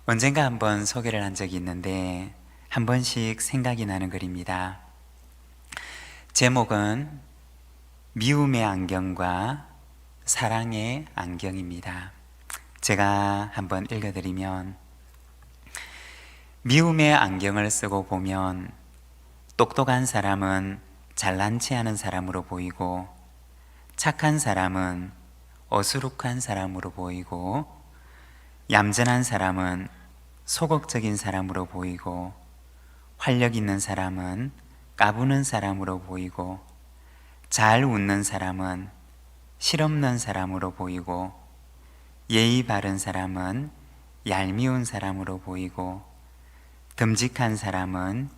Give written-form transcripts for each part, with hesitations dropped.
언젠가 한번 소개를 한 적이 있는데 한 번씩 생각이 나는 글입니다. 제목은 미움의 안경과 사랑의 안경입니다. 제가 한번 읽어드리면, 미움의 안경을 쓰고 보면 똑똑한 사람은 잘난 체 하는 사람으로 보이고, 착한 사람은 어수룩한 사람으로 보이고, 얌전한 사람은 소극적인 사람으로 보이고, 활력 있는 사람은 까부는 사람으로 보이고, 잘 웃는 사람은 실없는 사람으로 보이고, 예의 바른 사람은 얄미운 사람으로 보이고, 듬직한 사람은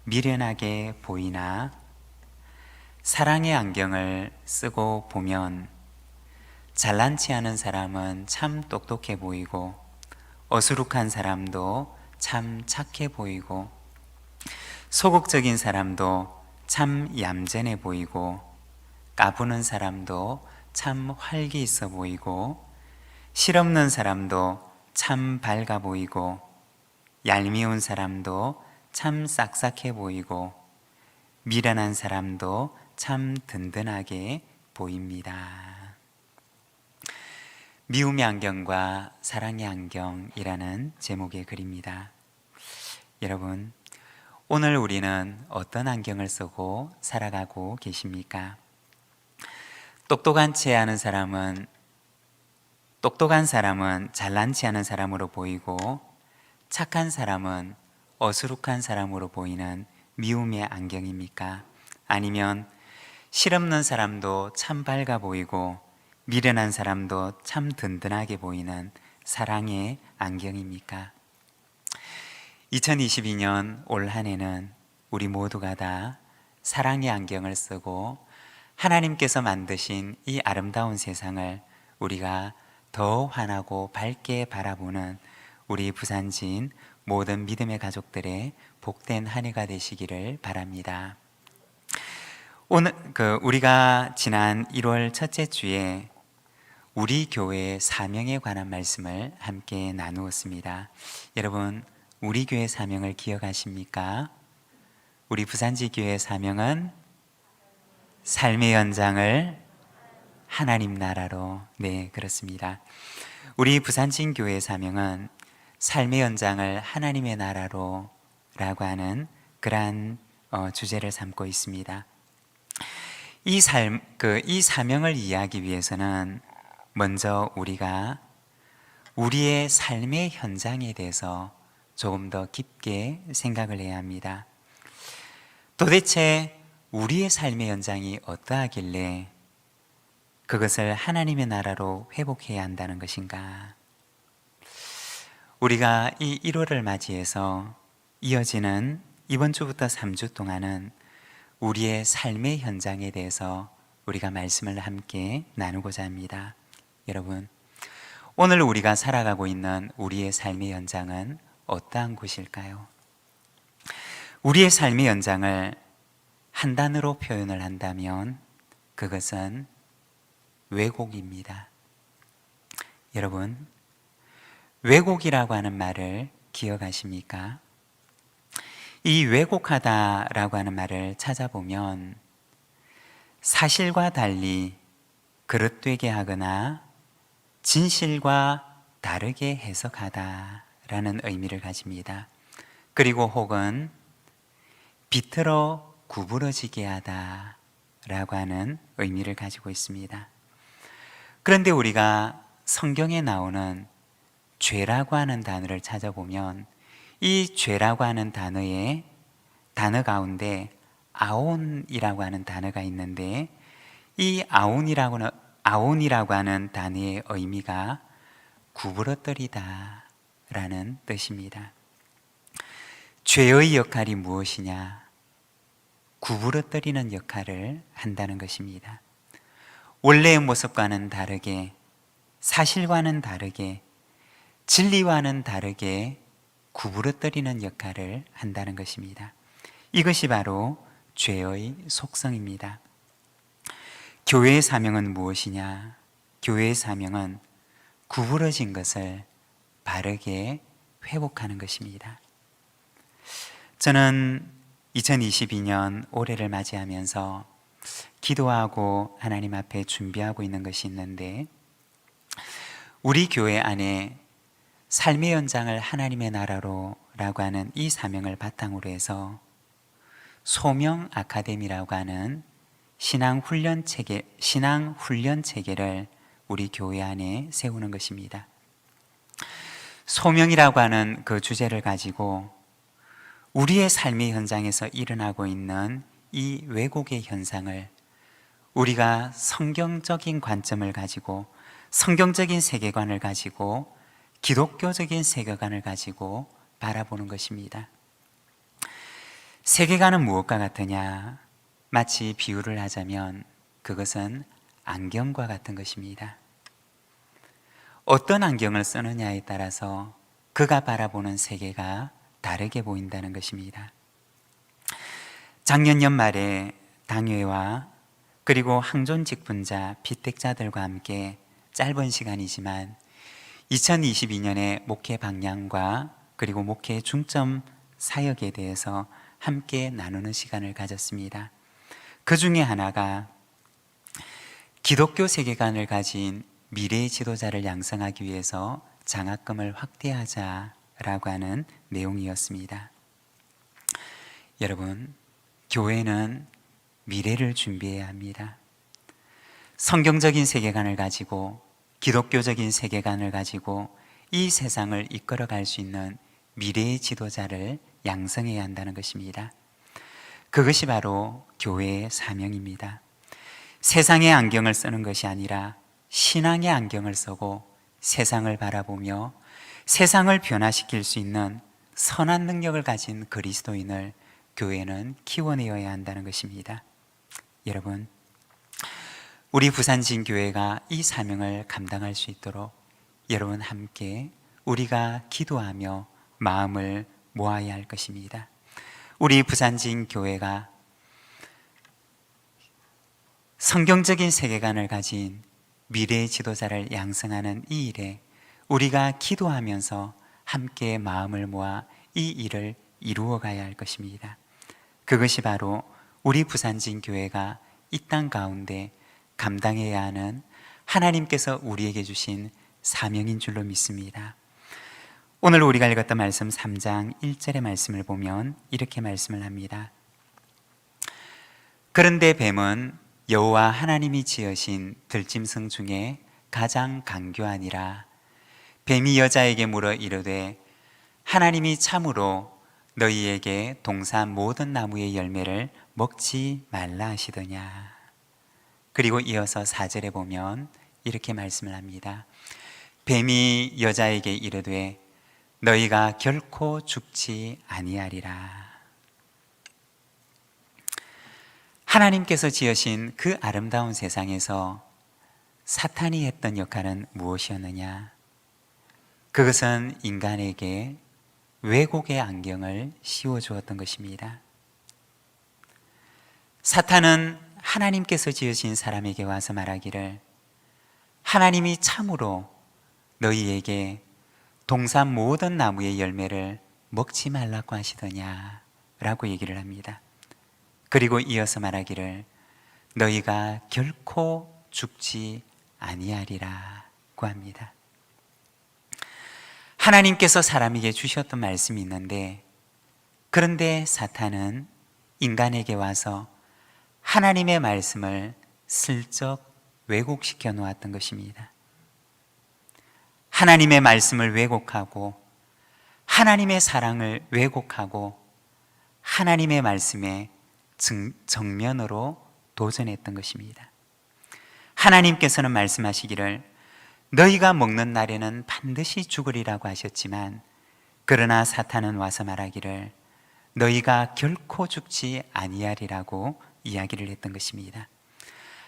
미련하게 보이나, 사랑의 안경을 쓰고 보면 잘난 체 하는 사람은 참 똑똑해 보이고, 어수룩한 사람도 참 착해 보이고, 소극적인 사람도 참 얌전해 보이고, 까부는 사람도 참 활기 있어 보이고, 실없는 사람도 참 밝아 보이고, 얄미운 사람도 참 싹싹해 보이고, 미련한 사람도 참 든든하게 보입니다. 미움의 안경과 사랑의 안경이라는 제목의 글입니다. 여러분, 오늘 우리는 어떤 안경을 쓰고 살아가고 계십니까? 똑똑한 사람은 잘난 체 하는 사람으로 보이고, 착한 사람은 어수룩한 사람으로 보이는 미움의 안경입니까? 아니면 실없는 사람도 참 밝아 보이고, 미련한 사람도 참 든든하게 보이는 사랑의 안경입니까? 2022년 올 한 해는 우리 모두가 다 사랑의 안경을 쓰고 하나님께서 만드신 이 아름다운 세상을 우리가 더 환하고 밝게 바라보는 우리 부산진 모든 믿음의 가족들의 복된 한 해가 되시기를 바랍니다. 오늘 우리가 지난 1월 첫째 주에 우리 교회의 사명에 관한 말씀을 함께 나누었습니다. 여러분, 우리 교회 사명을 기억하십니까? 우리 부산지 교회의 사명은 삶의 연장을 하나님 나라로. 네, 그렇습니다. 우리 부산진 교회의 사명은 삶의 연장을 하나님의 나라로 라고 하는 그러한 주제를 삼고 있습니다. 이 사명을 이해하기 위해서는 먼저 우리가 우리의 삶의 현장에 대해서 조금 더 깊게 생각을 해야 합니다. 도대체 우리의 삶의 현장이 어떠하길래 그것을 하나님의 나라로 회복해야 한다는 것인가? 우리가 이 1월을 맞이해서 이어지는 이번 주부터 3주 동안은 우리의 삶의 현장에 대해서 우리가 말씀을 함께 나누고자 합니다. 여러분, 오늘 우리가 살아가고 있는 우리의 삶의 현장은 어떠한 곳일까요? 우리의 삶의 현장을 한 단어로 표현을 한다면 그것은 왜곡입니다. 여러분, 왜곡이라고 하는 말을 기억하십니까? 이 왜곡하다라고 하는 말을 찾아보면 사실과 달리 그릇되게 하거나 진실과 다르게 해석하다라는 의미를 가집니다. 그리고 혹은 비틀어 구부러지게 하다라고 하는 의미를 가지고 있습니다. 그런데 우리가 성경에 나오는 죄라고 하는 단어를 찾아보면 이 죄라고 하는 단어 가운데 아온이라고 하는 단어가 있는데, 이 아온이라고 하는 단어의 의미가 구부러뜨리다 라는 뜻입니다. 죄의 역할이 무엇이냐? 구부러뜨리는 역할을 한다는 것입니다. 원래의 모습과는 다르게, 사실과는 다르게, 진리와는 다르게 구부러뜨리는 역할을 한다는 것입니다. 이것이 바로 죄의 속성입니다. 교회의 사명은 무엇이냐? 교회의 사명은 구부러진 것을 바르게 회복하는 것입니다. 저는 2022년 올해를 맞이하면서 기도하고 하나님 앞에 준비하고 있는 것이 있는데, 우리 교회 안에 삶의 연장을 하나님의 나라로 라고 하는 이 사명을 바탕으로 해서 소명 아카데미라고 하는 신앙 훈련 체계를 우리 교회 안에 세우는 것입니다. 소명이라고 하는 그 주제를 가지고 우리의 삶의 현장에서 일어나고 있는 이 왜곡의 현상을 우리가 성경적인 관점을 가지고, 성경적인 세계관을 가지고, 기독교적인 세계관을 가지고 바라보는 것입니다. 세계관은 무엇과 같으냐? 마치 비유를 하자면 그것은 안경과 같은 것입니다. 어떤 안경을 쓰느냐에 따라서 그가 바라보는 세계가 다르게 보인다는 것입니다. 작년 연말에 당회와 그리고 항존 직분자, 피택자들과 함께 짧은 시간이지만 2022년의 목회 방향과 그리고 목회 중점 사역에 대해서 함께 나누는 시간을 가졌습니다. 그 중에 하나가 기독교 세계관을 가진 미래의 지도자를 양성하기 위해서 장학금을 확대하자라고 하는 내용이었습니다. 여러분, 교회는 미래를 준비해야 합니다. 성경적인 세계관을 가지고, 기독교적인 세계관을 가지고 이 세상을 이끌어갈 수 있는 미래의 지도자를 양성해야 한다는 것입니다. 그것이 바로 교회의 사명입니다. 세상의 안경을 쓰는 것이 아니라 신앙의 안경을 쓰고 세상을 바라보며 세상을 변화시킬 수 있는 선한 능력을 가진 그리스도인을 교회는 키워내어야 한다는 것입니다. 여러분, 우리 부산진교회가 이 사명을 감당할 수 있도록 여러분 함께 우리가 기도하며 마음을 모아야 할 것입니다. 우리 부산진교회가 성경적인 세계관을 가진 미래의 지도자를 양성하는 이 일에 우리가 기도하면서 함께 마음을 모아 이 일을 이루어 가야 할 것입니다. 그것이 바로 우리 부산진교회가 이 땅 가운데 감당해야 하는 하나님께서 우리에게 주신 사명인 줄로 믿습니다. 오늘 우리가 읽었던 말씀 3장 1절의 말씀을 보면 이렇게 말씀을 합니다. 그런데 뱀은 여호와 하나님이 지으신 들짐승 중에 가장 간교하니라. 뱀이 여자에게 물어 이르되 하나님이 참으로 너희에게 동산 모든 나무의 열매를 먹지 말라 하시더냐. 그리고 이어서 4절에 보면 이렇게 말씀을 합니다. 뱀이 여자에게 이르되 너희가 결코 죽지 아니하리라. 하나님께서 지으신 그 아름다운 세상에서 사탄이 했던 역할은 무엇이었느냐? 그것은 인간에게 왜곡의 안경을 씌워주었던 것입니다. 사탄은 하나님께서 지으신 사람에게 와서 말하기를 하나님이 참으로 너희에게 동산 모든 나무의 열매를 먹지 말라고 하시더냐 라고 얘기를 합니다. 그리고 이어서 말하기를 너희가 결코 죽지 아니하리라고 합니다. 하나님께서 사람에게 주셨던 말씀이 있는데, 그런데 사탄은 인간에게 와서 하나님의 말씀을 슬쩍 왜곡시켜 놓았던 것입니다. 하나님의 말씀을 왜곡하고 하나님의 사랑을 왜곡하고 하나님의 말씀에 정면으로 도전했던 것입니다. 하나님께서는 말씀하시기를 너희가 먹는 날에는 반드시 죽으리라고 하셨지만, 그러나 사탄은 와서 말하기를 너희가 결코 죽지 아니하리라고 이야기를 했던 것입니다.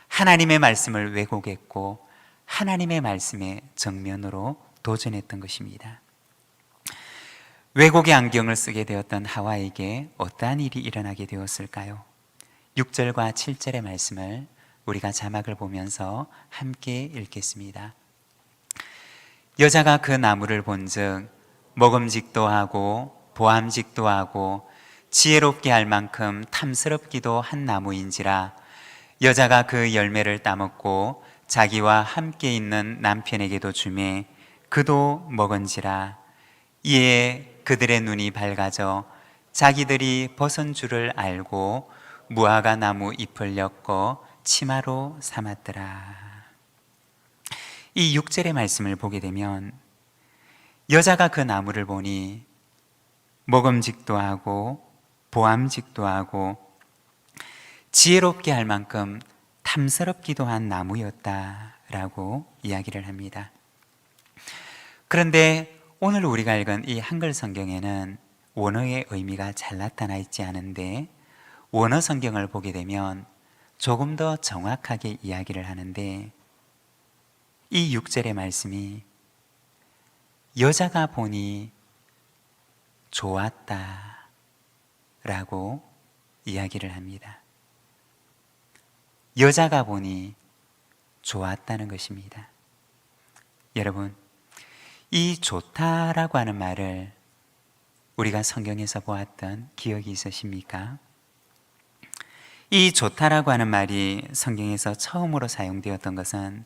하나님의 말씀을 왜곡했고 하나님의 말씀에 정면으로 도전했던 것입니다. 왜곡의 안경을 쓰게 되었던 하와에게 어떠한 일이 일어나게 되었을까요? 6절과 7절의 말씀을 우리가 자막을 보면서 함께 읽겠습니다. 여자가 그 나무를 본즉 먹음직도 하고 보암직도 하고 지혜롭게 할 만큼 탐스럽기도 한 나무인지라 여자가 그 열매를 따먹고 자기와 함께 있는 남편에게도 주매 그도 먹은지라. 이에 그들의 눈이 밝아져 자기들이 벗은 줄을 알고 무화과 나무 잎을 엮어 치마로 삼았더라. 이 6절의 말씀을 보게 되면 여자가 그 나무를 보니 먹음직도 하고 보암직도 하고 지혜롭게 할 만큼 탐스럽기도 한 나무였다라고 이야기를 합니다. 그런데 오늘 우리가 읽은 이 한글 성경에는 원어의 의미가 잘 나타나 있지 않은데 원어 성경을 보게 되면 조금 더 정확하게 이야기를 하는데 이 6절의 말씀이 여자가 보니 좋았다 라고 이야기를 합니다. 여자가 보니 좋았다는 것입니다. 여러분, 이 좋다라고 하는 말을 우리가 성경에서 보았던 기억이 있으십니까? 이 좋다라고 하는 말이 성경에서 처음으로 사용되었던 것은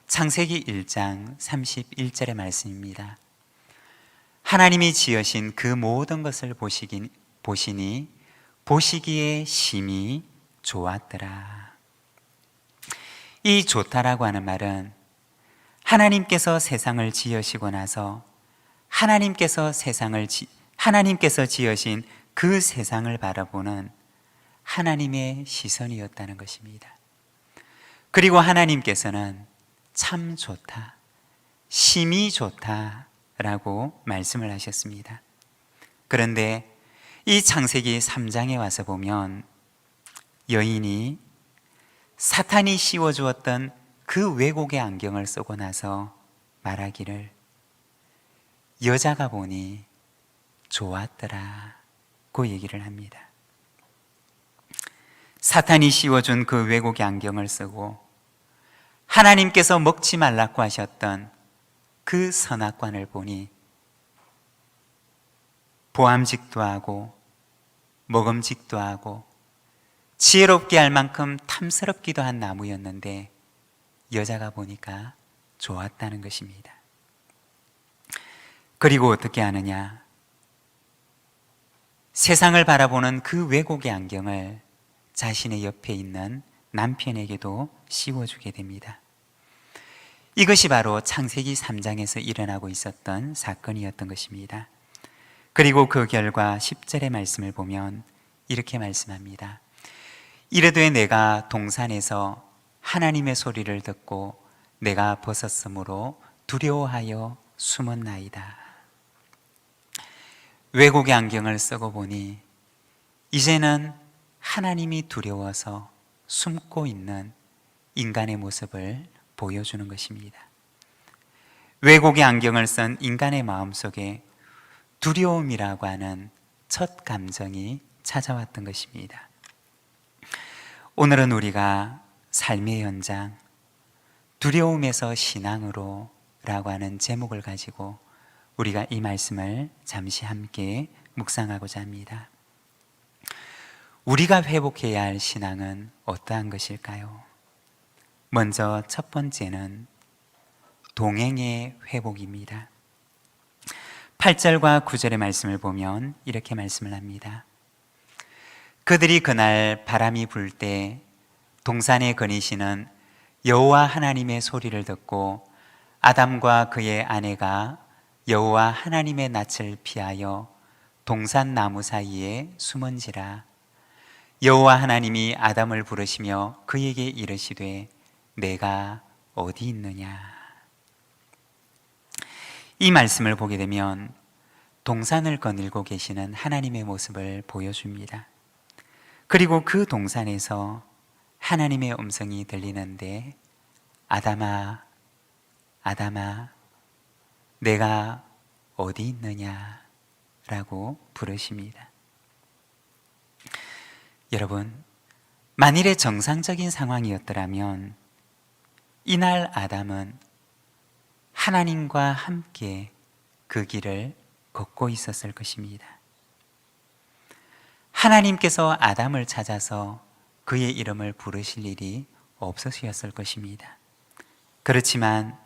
창세기 1장 31절의 말씀입니다. 하나님이 지으신 그 모든 것을 보시니 보시기에 심히 좋았더라. 이 좋다라고 하는 말은 하나님께서 세상을 지으시고 나서 하나님께서 지으신 그 세상을 바라보는 하나님의 시선이었다는 것입니다. 그리고 하나님께서는 참 좋다, 심히 좋다라고 말씀을 하셨습니다. 그런데 이 창세기 3장에 와서 보면 여인이 사탄이 씌워주었던 그 왜곡의 안경을 쓰고 나서 말하기를 여자가 보니 좋았더라고 얘기를 합니다. 사탄이 씌워준 그 왜곡의 안경을 쓰고 하나님께서 먹지 말라고 하셨던 그 선악관을 보니 보암직도 하고 먹음직도 하고 지혜롭게 할 만큼 탐스럽기도 한 나무였는데 여자가 보니까 좋았다는 것입니다. 그리고 어떻게 하느냐? 세상을 바라보는 그 왜곡의 안경을 자신의 옆에 있는 남편에게도 씌워주게 됩니다. 이것이 바로 창세기 3장에서 일어나고 있었던 사건이었던 것입니다. 그리고 그 결과 10절의 말씀을 보면 이렇게 말씀합니다. 이르되 내가 동산에서 하나님의 소리를 듣고 내가 벗었으므로 두려워하여 숨었나이다. 왜곡의 안경을 쓰고 보니 이제는 하나님이 두려워서 숨고 있는 인간의 모습을 보여주는 것입니다. 왜곡의 안경을 쓴 인간의 마음속에 두려움이라고 하는 첫 감정이 찾아왔던 것입니다. 오늘은 우리가 삶의 현장, 두려움에서 신앙으로 라고 하는 제목을 가지고 우리가 이 말씀을 잠시 함께 묵상하고자 합니다. 우리가 회복해야 할 신앙은 어떠한 것일까요? 먼저 첫 번째는 동행의 회복입니다. 8절과 9절의 말씀을 보면 이렇게 말씀을 합니다. 그들이 그날 바람이 불 때 동산에 거니시는 여호와 하나님의 소리를 듣고 아담과 그의 아내가 여호와 하나님의 낯을 피하여 동산 나무 사이에 숨은지라. 여호와 하나님이 아담을 부르시며 그에게 이르시되 내가 어디 있느냐. 이 말씀을 보게 되면 동산을 거닐고 계시는 하나님의 모습을 보여줍니다. 그리고 그 동산에서 하나님의 음성이 들리는데 아담아, 아담아, 내가 어디 있느냐 라고 부르십니다. 여러분, 만일에 정상적인 상황이었더라면 이날 아담은 하나님과 함께 그 길을 걷고 있었을 것입니다. 하나님께서 아담을 찾아서 그의 이름을 부르실 일이 없으셨을 것입니다. 그렇지만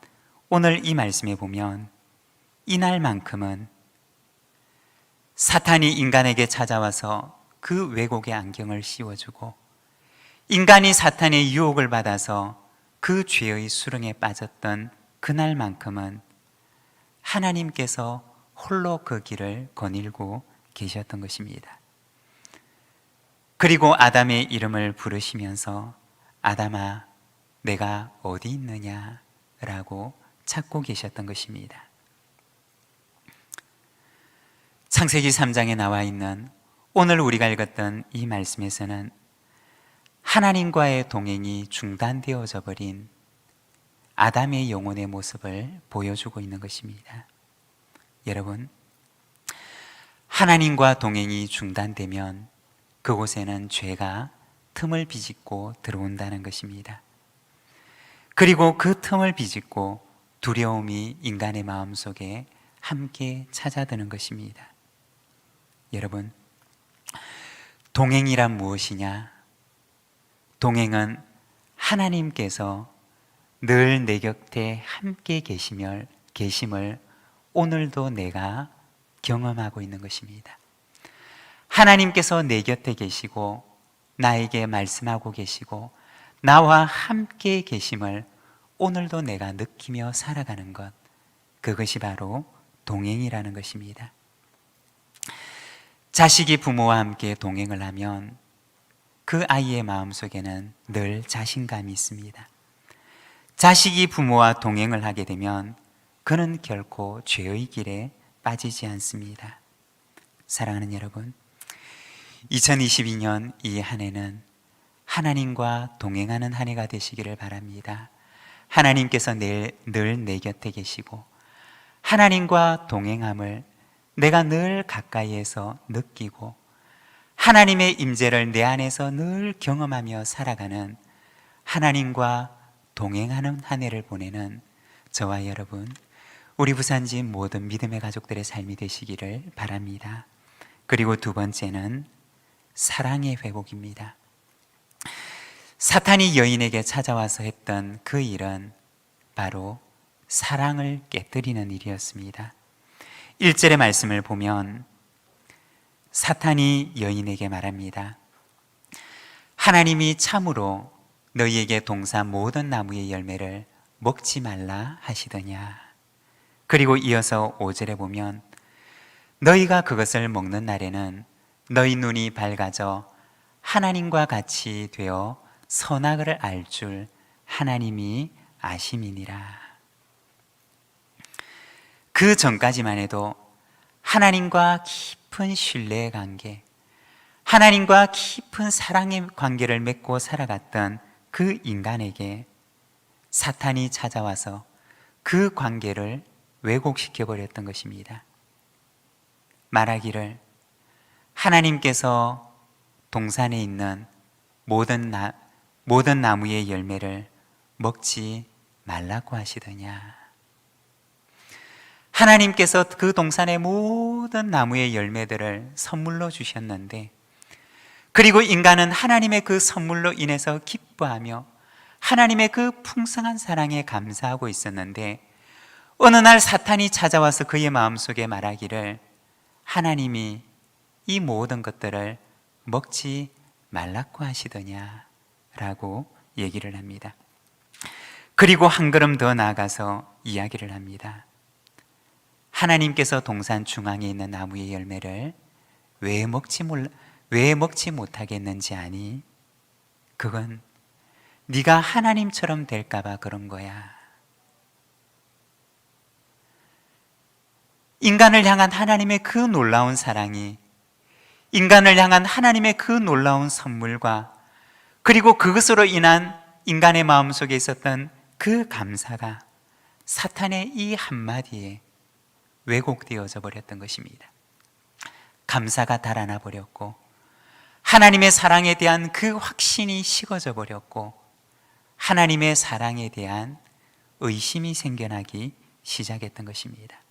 오늘 이 말씀에 보면 이날만큼은 사탄이 인간에게 찾아와서 그 왜곡의 안경을 씌워주고 인간이 사탄의 유혹을 받아서 그 죄의 수렁에 빠졌던 그날만큼은 하나님께서 홀로 그 길을 거닐고 계셨던 것입니다. 그리고 아담의 이름을 부르시면서 아담아, 내가 어디 있느냐? 라고 찾고 계셨던 것입니다. 창세기 3장에 나와 있는 오늘 우리가 읽었던 이 말씀에서는 하나님과의 동행이 중단되어져 버린 아담의 영혼의 모습을 보여주고 있는 것입니다. 여러분, 하나님과 동행이 중단되면 그곳에는 죄가 틈을 비집고 들어온다는 것입니다. 그리고 그 틈을 비집고 두려움이 인간의 마음속에 함께 찾아드는 것입니다. 여러분, 동행이란 무엇이냐? 동행은 하나님께서 늘 내 곁에 함께 계심을 오늘도 내가 경험하고 있는 것입니다. 하나님께서 내 곁에 계시고 나에게 말씀하고 계시고 나와 함께 계심을 오늘도 내가 느끼며 살아가는 것, 그것이 바로 동행이라는 것입니다. 자식이 부모와 함께 동행을 하면 그 아이의 마음속에는 늘 자신감이 있습니다. 자식이 부모와 동행을 하게 되면 그는 결코 죄의 길에 빠지지 않습니다. 사랑하는 여러분, 2022년 이 한 해는 하나님과 동행하는 한 해가 되시기를 바랍니다. 하나님께서 늘 내 곁에 계시고 하나님과 동행함을 내가 늘 가까이에서 느끼고 하나님의 임재를 내 안에서 늘 경험하며 살아가는 하나님과 동행하는 한 해를 보내는 저와 여러분, 우리 부산진 모든 믿음의 가족들의 삶이 되시기를 바랍니다. 그리고 두 번째는 사랑의 회복입니다. 사탄이 여인에게 찾아와서 했던 그 일은 바로 사랑을 깨뜨리는 일이었습니다. 1절의 말씀을 보면 사탄이 여인에게 말합니다. 하나님이 참으로 너희에게 동산 모든 나무의 열매를 먹지 말라 하시더냐. 그리고 이어서 5절에 보면 너희가 그것을 먹는 날에는 너희 눈이 밝아져 하나님과 같이 되어 선악을 알 줄 하나님이 아심이니라. 그 전까지만 해도 하나님과 깊은 신뢰의 관계, 하나님과 깊은 사랑의 관계를 맺고 살아갔던 그 인간에게 사탄이 찾아와서 그 관계를 왜곡시켜 버렸던 것입니다. 말하기를 하나님께서 동산에 있는 모든 나무의 열매를 먹지 말라고 하시더냐. 하나님께서 그 동산의 모든 나무의 열매들을 선물로 주셨는데, 그리고 인간은 하나님의 그 선물로 인해서 기뻐하며 하나님의 그 풍성한 사랑에 감사하고 있었는데, 어느 날 사탄이 찾아와서 그의 마음속에 말하기를 하나님이 이 모든 것들을 먹지 말라고 하시더냐 라고 얘기를 합니다. 그리고 한 걸음 더 나아가서 이야기를 합니다. 하나님께서 동산 중앙에 있는 나무의 열매를 왜 먹지 못하게 했는지 아니? 그건 네가 하나님처럼 될까 봐 그런 거야. 인간을 향한 하나님의 그 놀라운 사랑이, 인간을 향한 하나님의 그 놀라운 선물과 그리고 그것으로 인한 인간의 마음속에 있었던 그 감사가 사탄의 이 한마디에 왜곡되어져 버렸던 것입니다. 감사가 달아나 버렸고 하나님의 사랑에 대한 그 확신이 식어져 버렸고 하나님의 사랑에 대한 의심이 생겨나기 시작했던 것입니다.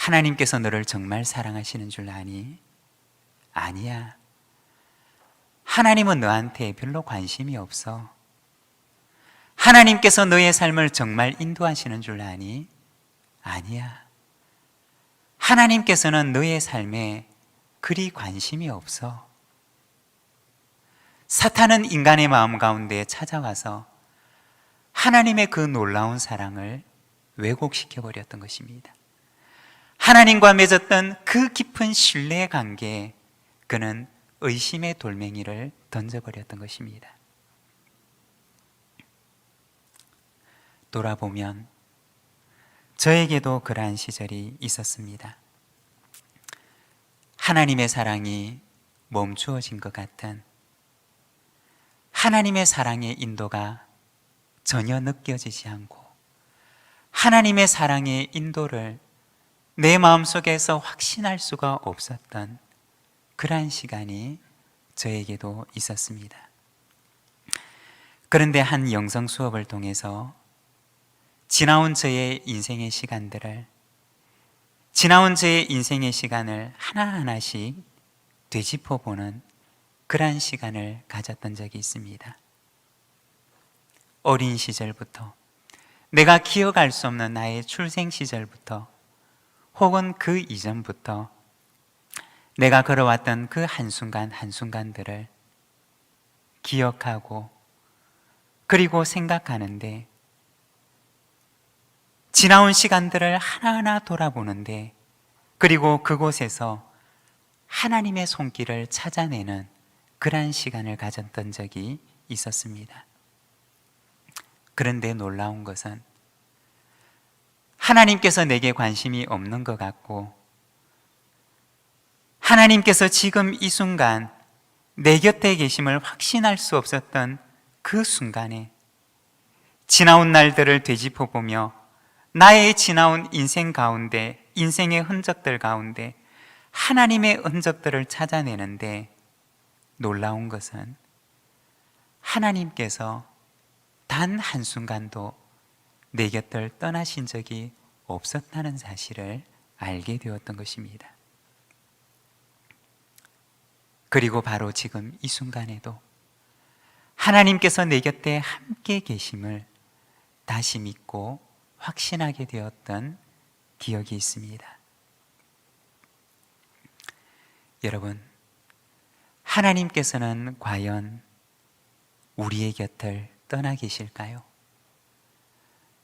하나님께서 너를 정말 사랑하시는 줄 아니? 아니야. 하나님은 너한테 별로 관심이 없어. 하나님께서 너의 삶을 정말 인도하시는 줄 아니? 아니야. 하나님께서는 너의 삶에 그리 관심이 없어. 사탄은 인간의 마음 가운데 찾아와서 하나님의 그 놀라운 사랑을 왜곡시켜 버렸던 것입니다. 하나님과 맺었던 그 깊은 신뢰의 관계에 그는 의심의 돌멩이를 던져버렸던 것입니다. 돌아보면 저에게도 그러한 시절이 있었습니다. 하나님의 사랑이 멈추어진 것 같은, 하나님의 사랑의 인도가 전혀 느껴지지 않고 하나님의 사랑의 인도를 내 마음속에서 확신할 수가 없었던 그러한 시간이 저에게도 있었습니다. 그런데 한 영성 수업을 통해서 지나온 저의 인생의 시간들을, 지나온 저의 인생의 시간을 하나하나씩 되짚어보는 그러한 시간을 가졌던 적이 있습니다. 어린 시절부터, 내가 기억할 수 없는 나의 출생 시절부터, 혹은 그 이전부터 내가 걸어왔던 그 한순간 한순간들을 기억하고 그리고 생각하는데, 지나온 시간들을 하나하나 돌아보는데, 그리고 그곳에서 하나님의 손길을 찾아내는 그러한 시간을 가졌던 적이 있었습니다. 그런데 놀라운 것은 하나님께서 내게 관심이 없는 것 같고, 하나님께서 지금 이 순간 내 곁에 계심을 확신할 수 없었던 그 순간에 지나온 날들을 되짚어보며 나의 지나온 인생 가운데, 인생의 흔적들 가운데 하나님의 흔적들을 찾아내는데, 놀라운 것은 하나님께서 단 한순간도 내 곁을 떠나신 적이 없었다는 사실을 알게 되었던 것입니다. 그리고 바로 지금 이 순간에도 하나님께서 내 곁에 함께 계심을 다시 믿고 확신하게 되었던 기억이 있습니다. 여러분, 하나님께서는 과연 우리의 곁을 떠나 계실까요?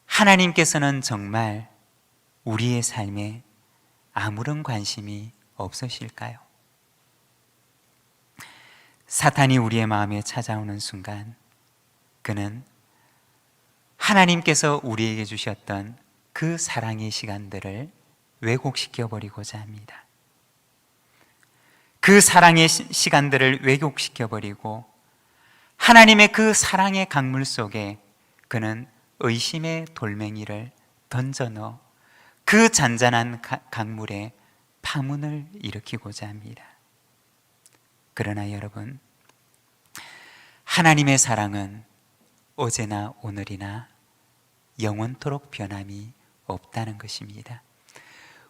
하나님께서는 정말 우리의 삶에 아무런 관심이 없으실까요? 사탄이 우리의 마음에 찾아오는 순간, 그는 하나님께서 우리에게 주셨던 그 사랑의 시간들을 왜곡시켜 버리고자 합니다. 그 사랑의 시간들을 왜곡시켜 버리고 하나님의 그 사랑의 강물 속에 그는 의심의 돌멩이를 던져 넣어 그 잔잔한 강물에 파문을 일으키고자 합니다. 그러나 여러분, 하나님의 사랑은 어제나 오늘이나 영원토록 변함이 없다는 것입니다.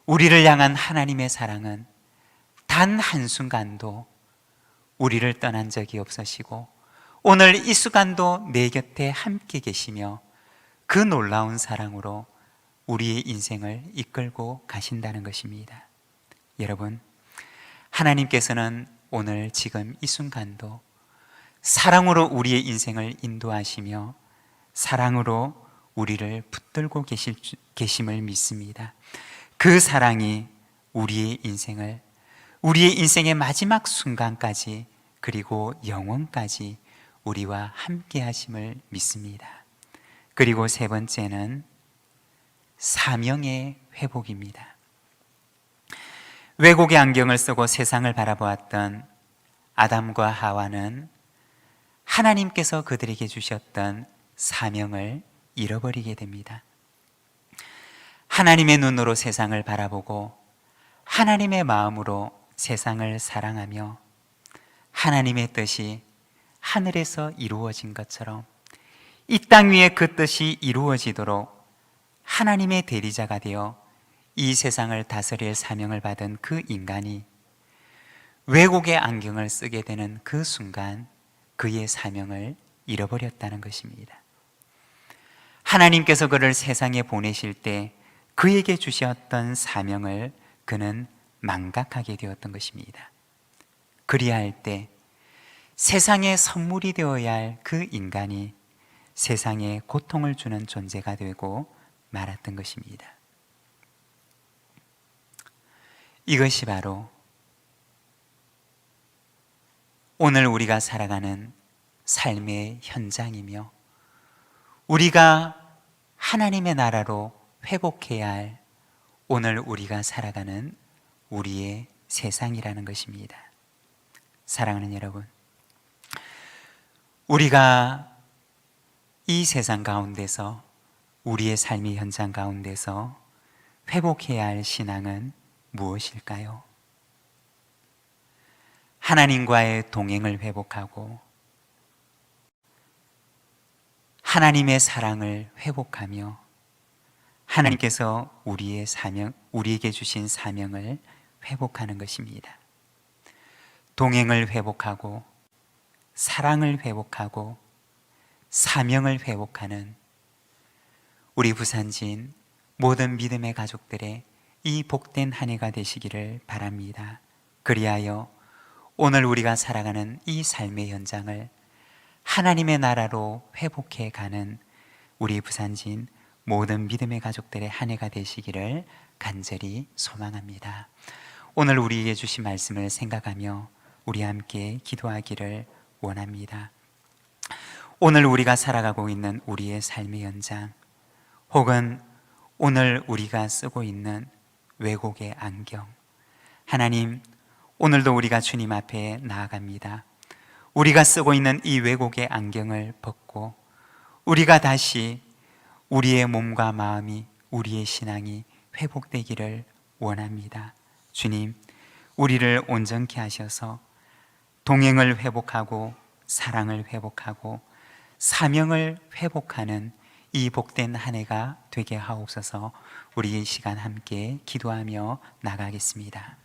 우리를 향한 하나님의 사랑은 단 한순간도 우리를 떠난 적이 없으시고, 오늘 이 순간도 내 곁에 함께 계시며 그 놀라운 사랑으로 우리의 인생을 이끌고 가신다는 것입니다. 여러분, 하나님께서는 오늘 지금 이 순간도 사랑으로 우리의 인생을 인도하시며 사랑으로 우리를 붙들고 계심을 믿습니다. 그 사랑이 우리의 인생의 마지막 순간까지, 그리고 영원까지 우리와 함께 하심을 믿습니다. 그리고 세 번째는 사명의 회복입니다. 왜곡의 안경을 쓰고 세상을 바라보았던 아담과 하와는 하나님께서 그들에게 주셨던 사명을 잃어버리게 됩니다. 하나님의 눈으로 세상을 바라보고 하나님의 마음으로 세상을 사랑하며 하나님의 뜻이 하늘에서 이루어진 것처럼 이 땅 위에 그 뜻이 이루어지도록 하나님의 대리자가 되어 이 세상을 다스릴 사명을 받은 그 인간이 왜곡의 안경을 쓰게 되는 그 순간 그의 사명을 잃어버렸다는 것입니다. 하나님께서 그를 세상에 보내실 때 그에게 주셨던 사명을 그는 망각하게 되었던 것입니다. 그리할 때 세상의 선물이 되어야 할 그 인간이 세상에 고통을 주는 존재가 되고 말았던 것입니다. 이것이 바로 오늘 우리가 살아가는 삶의 현장이며 우리가 하나님의 나라로 회복해야 할 오늘 우리가 살아가는 우리의 세상이라는 것입니다. 사랑하는 여러분, 우리가 이 세상 가운데서 우리의 삶의 현장 가운데서 회복해야 할 신앙은 무엇일까요? 하나님과의 동행을 회복하고 하나님의 사랑을 회복하며 하나님께서 우리에게 주신 사명을 회복하는 것입니다. 동행을 회복하고 사랑을 회복하고 사명을 회복하는 우리 부산진 모든 믿음의 가족들의 이 복된 한 해가 되시기를 바랍니다. 그리하여 오늘 우리가 살아가는 이 삶의 현장을 하나님의 나라로 회복해 가는 우리 부산진 모든 믿음의 가족들의 한 해가 되시기를 간절히 소망합니다. 오늘 우리에게 주신 말씀을 생각하며 우리 함께 기도하기를 원합니다. 오늘 우리가 살아가고 있는 우리의 삶의 현장, 혹은 오늘 우리가 쓰고 있는 왜곡의 안경, 하나님, 오늘도 우리가 주님 앞에 나아갑니다. 우리가 쓰고 있는 이 왜곡의 안경을 벗고 우리가 다시 우리의 몸과 마음이, 우리의 신앙이 회복되기를 원합니다. 주님, 우리를 온전케 하셔서 동행을 회복하고 사랑을 회복하고 사명을 회복하는 이 복된 한 해가 되게 하옵소서. 우리 이 시간 함께 기도하며 나가겠습니다.